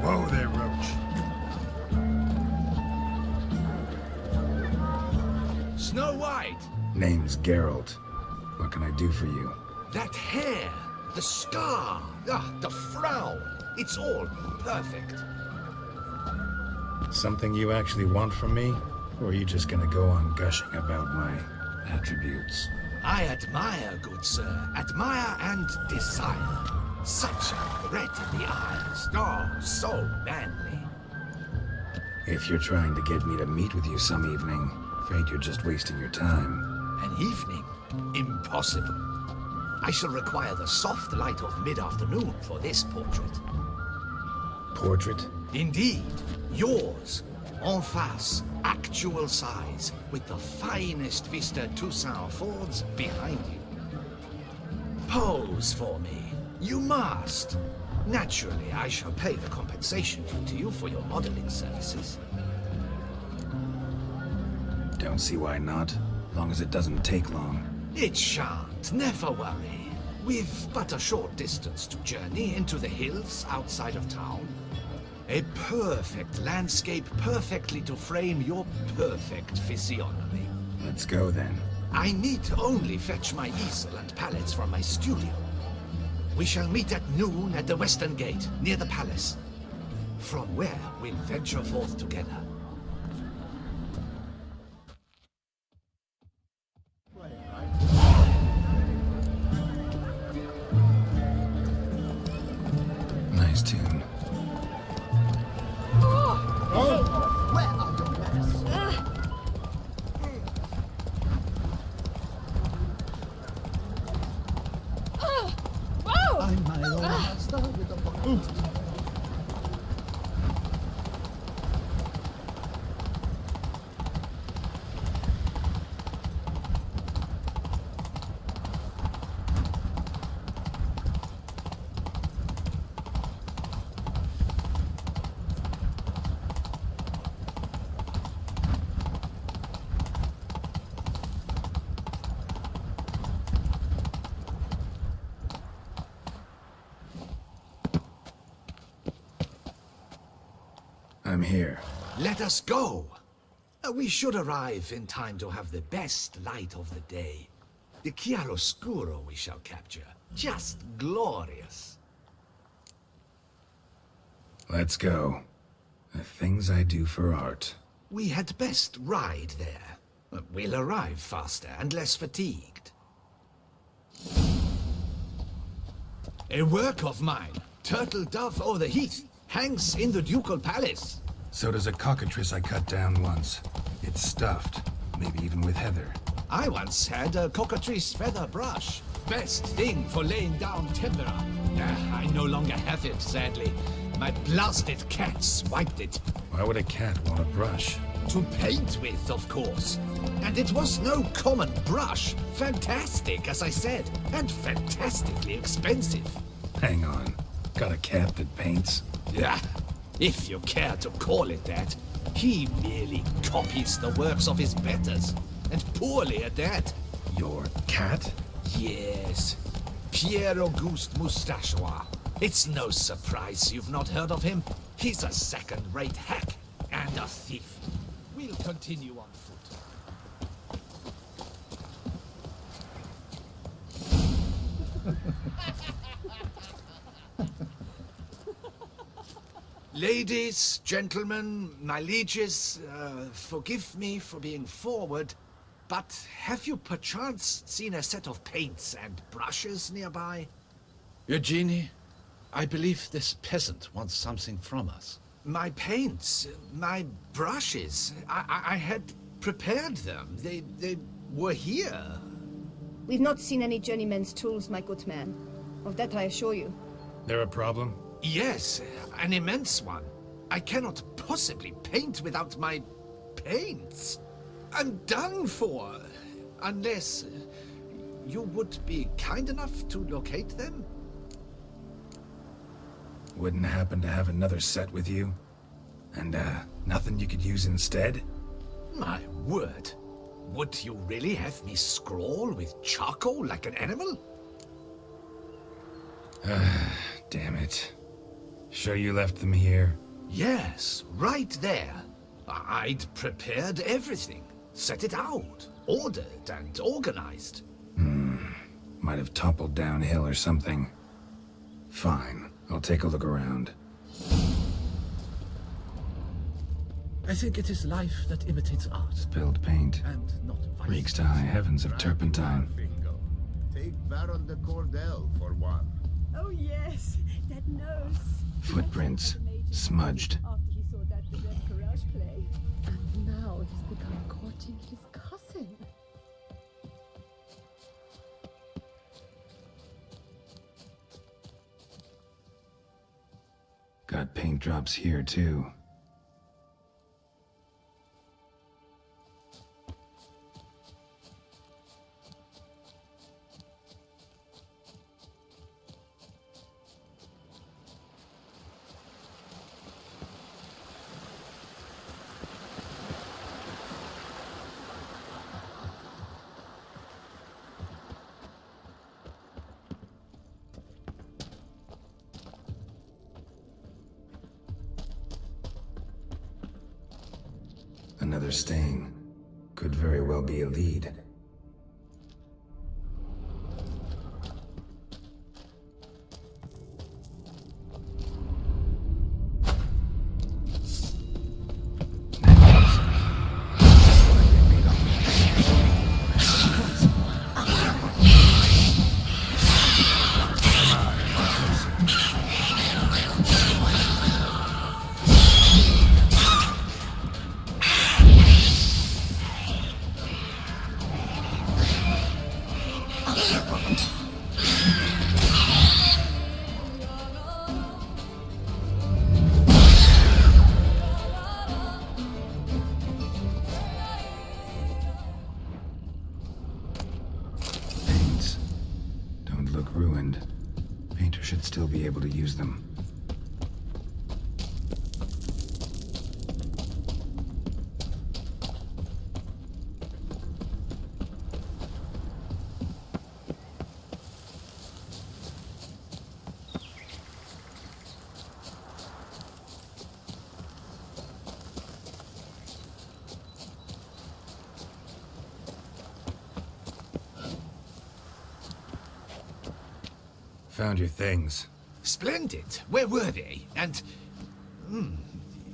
Whoa there, Roche. Snow White! Name's Geralt. What can I do for you? That hair! The scar! The frown! It's all perfect. Something you actually want from me? Or are you just gonna go on gushing about my attributes? I admire, good sir. Admire and desire. Such a threat in the eyes. Oh, so manly. If you're trying to get me to meet with you some evening, afraid you're just wasting your time. An evening? Impossible. I shall require the soft light of mid-afternoon for this portrait. Portrait? Indeed. Yours. En face. Actual size. With the finest Vista Toussaint Fords behind you. Pose for me. You must. Naturally, I shall pay the compensation due to you for your modeling services. Don't see why not. As long as it doesn't take long. It shan't. Never worry. We've but a short distance to journey into the hills outside of town. A perfect landscape perfectly to frame your perfect physiognomy. Let's go then. I need only fetch my easel and palettes from my studio. We shall meet at noon at the western gate, near the palace. From where we'll venture forth together. Nice tune. Where are your manners? I'm my own master with a pocket. I'm here. Let us go! We should arrive in time to have the best light of the day. The chiaroscuro we shall capture. Just glorious. Let's go. The things I do for art. We had best ride there. We'll arrive faster and less fatigued. A work of mine, Turtle Dove o'er the Heath, hangs in the ducal palace. So does a cockatrice I cut down once. It's stuffed, maybe even with heather. I once had a cockatrice feather brush. Best thing for laying down tempera. I no longer have it, sadly. My blasted cat swiped it. Why would a cat want a brush? To paint with, of course. And it was no common brush. Fantastic, as I said. And fantastically expensive. Hang on. Got a cat that paints? Yeah, if you care to call it that. He merely copies the works of his betters. And poorly at that. Your cat? Yes. Pierre-Auguste Moustachois. It's no surprise you've not heard of him. He's a second-rate hack and a thief. We'll continue on foot. Ladies, gentlemen, my lieges, forgive me for being forward, but have you perchance seen a set of paints and brushes nearby? Eugenie, I believe this peasant wants something from us. My paints, my brushes, I had prepared them. They were here. We've not seen any journeyman's tools, my good man. Of that I assure you. There a problem? Yes, an immense one. I cannot possibly paint without my paints. I'm done for. Unless you would be kind enough to locate them? Wouldn't happen to have another set with you? And, nothing you could use instead? My word. Would you really have me scrawl with charcoal like an animal? Damn it. Sure you left them here? Yes, right there. I'd prepared everything. Set it out. Ordered and organized. Might have toppled downhill or something. Fine. I'll take a look around. I think it is life that imitates art. Spilled paint. And not vice Reeks to high heavens of turpentine. Take Baron de Cordel for one. Oh yes, that nose. Footprints. Smudged. After he saw that the Red Courage play. And now he's become courting his cousin. Got paint drops here, too. Another stain. Could very well be a lead. Ruined. Painter should still be able to use them. Found your things. Splendid. Where were they? And...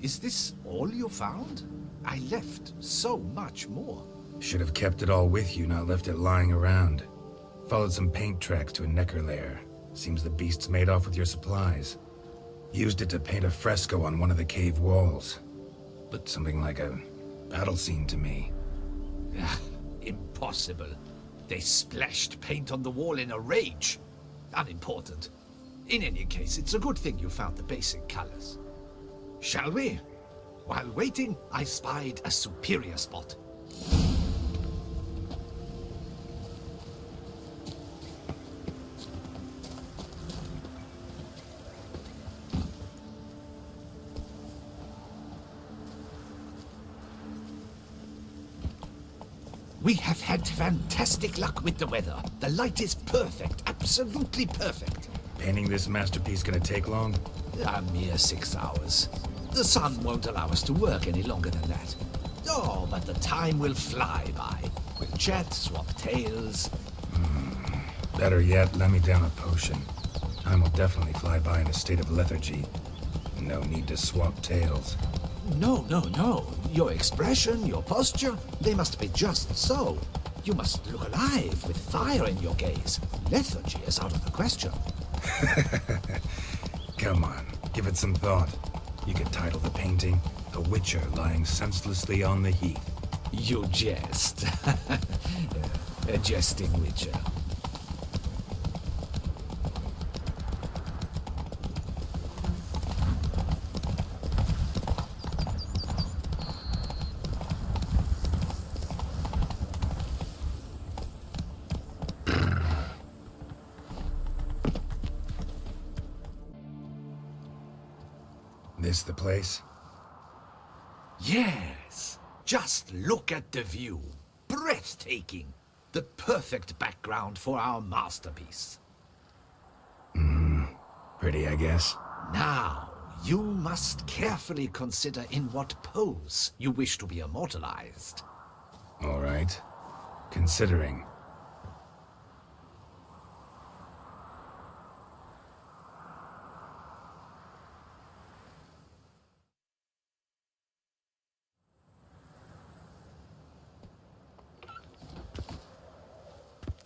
is this all you found? I left so much more. Should have kept it all with you, not left it lying around. Followed some paint tracks to a necker lair. Seems the beast's made off with your supplies. Used it to paint a fresco on one of the cave walls. Looked something like a battle scene to me. Impossible. They splashed paint on the wall in a rage. Unimportant. In any case, it's a good thing you found the basic colors. Shall we? While waiting, I spied a superior spot. We have had fantastic luck with the weather. The light is perfect, absolutely perfect. Painting this masterpiece gonna take long? A mere 6 hours. The sun won't allow us to work any longer than that. Oh, but the time will fly by. We'll chat, swap tales. Better yet, let me down a potion. Time will definitely fly by in a state of lethargy. No need to swap tales. No. Your expression, your posture, they must be just so. You must look alive with fire in your gaze. Lethargy is out of the question. Come on, give it some thought. You could title the painting, A Witcher Lying Senselessly on the Heath. You jest. A jesting witcher. This the place? Yes. Just look at the view. Breathtaking. The perfect background for our masterpiece. Pretty, I guess. Now, you must carefully consider in what pose you wish to be immortalized. All right. Considering.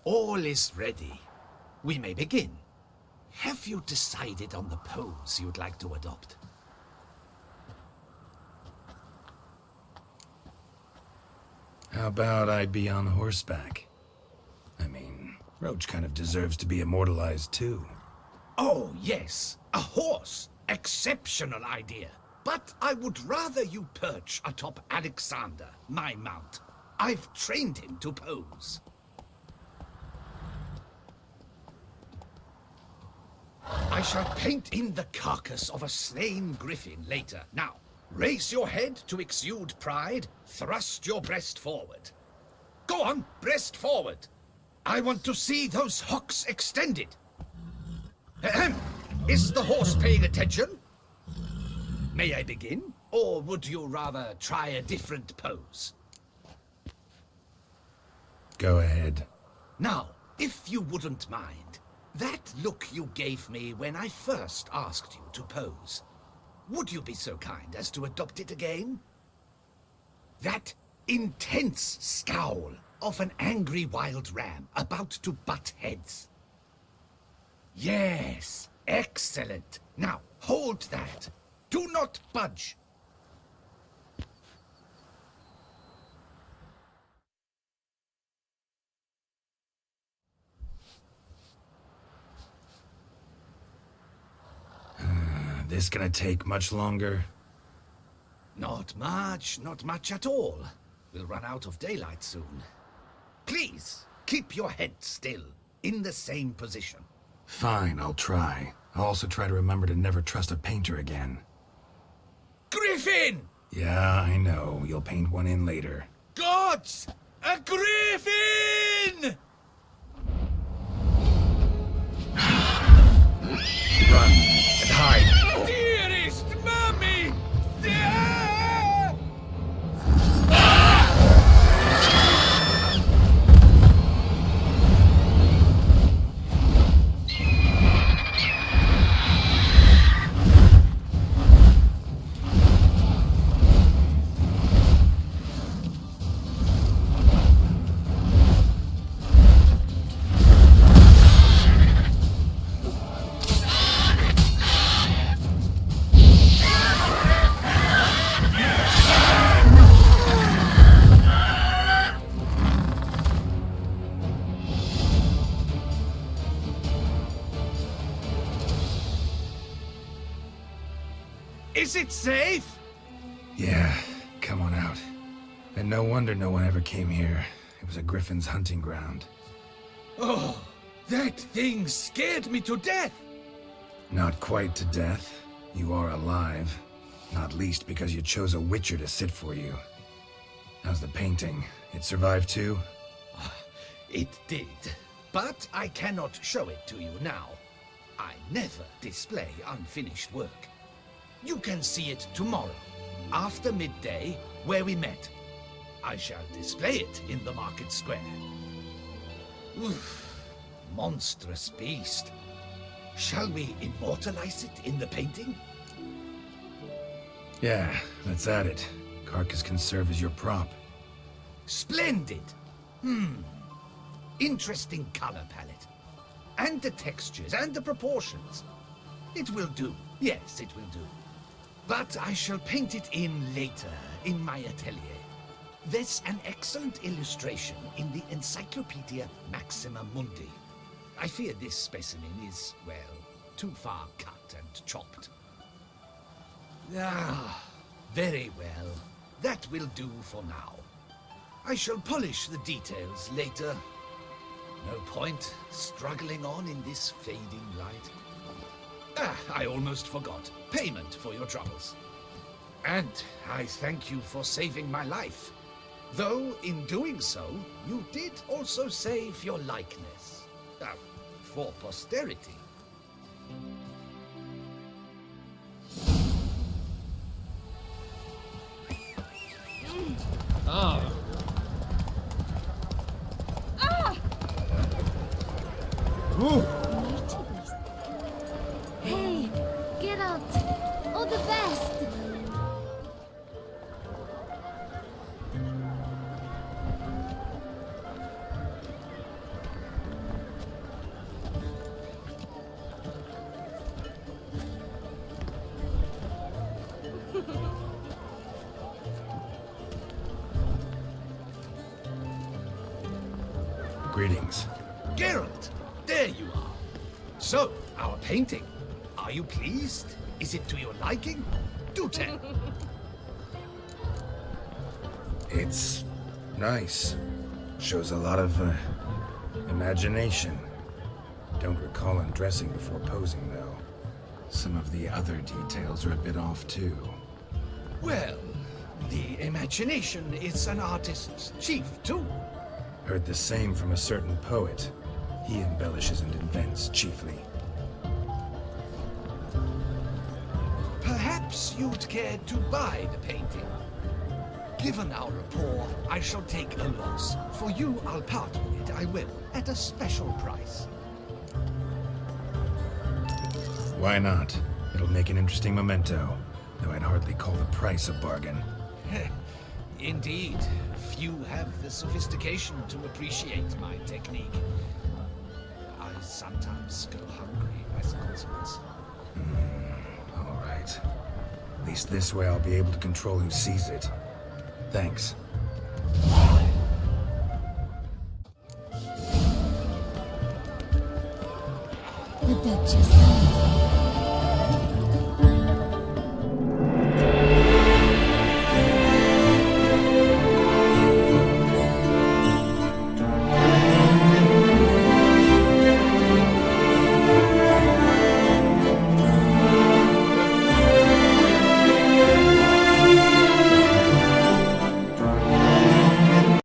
All is ready. We may begin. Have you decided on the pose you'd like to adopt? How about I be on horseback? I mean, Roche kind of deserves to be immortalized too. Oh, yes. A horse. Exceptional idea. But I would rather you perch atop Alexander, my mount. I've trained him to pose. I shall paint in the carcass of a slain griffin later. Now, raise your head to exude pride, thrust your breast forward. Go on, breast forward. I want to see those hocks extended. Ahem. Is the horse paying attention? May I begin? Or would you rather try a different pose? Go ahead. Now, if you wouldn't mind, that look you gave me when I first asked you to pose, would you be so kind as to adopt it again? That intense scowl of an angry wild ram about to butt heads. Yes, excellent. Now, hold that. Do not budge. This gonna take much longer? Not much at all. We'll run out of daylight soon. Please, keep your head still, in the same position. Fine, I'll try. I'll also try to remember to never trust a painter again. Griffin! Yeah, I know. You'll paint one in later. Gods! A griffin! Run and hide. Dearest mommy! Is it safe? Yeah, come on out. And no wonder no one ever came here. It was a griffin's hunting ground. Oh, that thing scared me to death. Not quite to death. You are alive. Not least because you chose a witcher to sit for you. How's the painting? It survived too? It did. But I cannot show it to you now. I never display unfinished work. You can see it tomorrow, after midday, where we met. I shall display it in the market square. Oof, monstrous beast. Shall we immortalize it in the painting? Yeah, let's add it. Carcass can serve as your prop. Splendid! Interesting color palette. And the textures and the proportions. It will do. Yes, it will do. But I shall paint it in later, in my atelier. There's an excellent illustration in the Encyclopedia Maxima Mundi. I fear this specimen is, well, too far cut and chopped. Ah, very well. That will do for now. I shall polish the details later. No point struggling on in this fading light. Ah, I almost forgot. Payment for your troubles. And I thank you for saving my life. Though, in doing so, you did also save your likeness. For posterity. Ah! Ooh! Hey, get out! All the best! Greetings. Geralt, there you are. So, our painting. Are you pleased? Is it to your liking? Do tell. It's nice. Shows a lot of, imagination. Don't recall undressing before posing, though. Some of the other details are a bit off, too. Well, the imagination is an artist's chief tool. Heard the same from a certain poet. He embellishes and invents, chiefly. Perhaps you'd care to buy the painting. Given our rapport, I shall take a loss. For you, I'll part with it, I will, at a special price. Why not? It'll make an interesting memento, though I'd hardly call the price a bargain. Indeed, few have the sophistication to appreciate my technique. I sometimes go hungry as a consequence. All right. At least this way I'll be able to control who sees it. Thanks. The Duchess.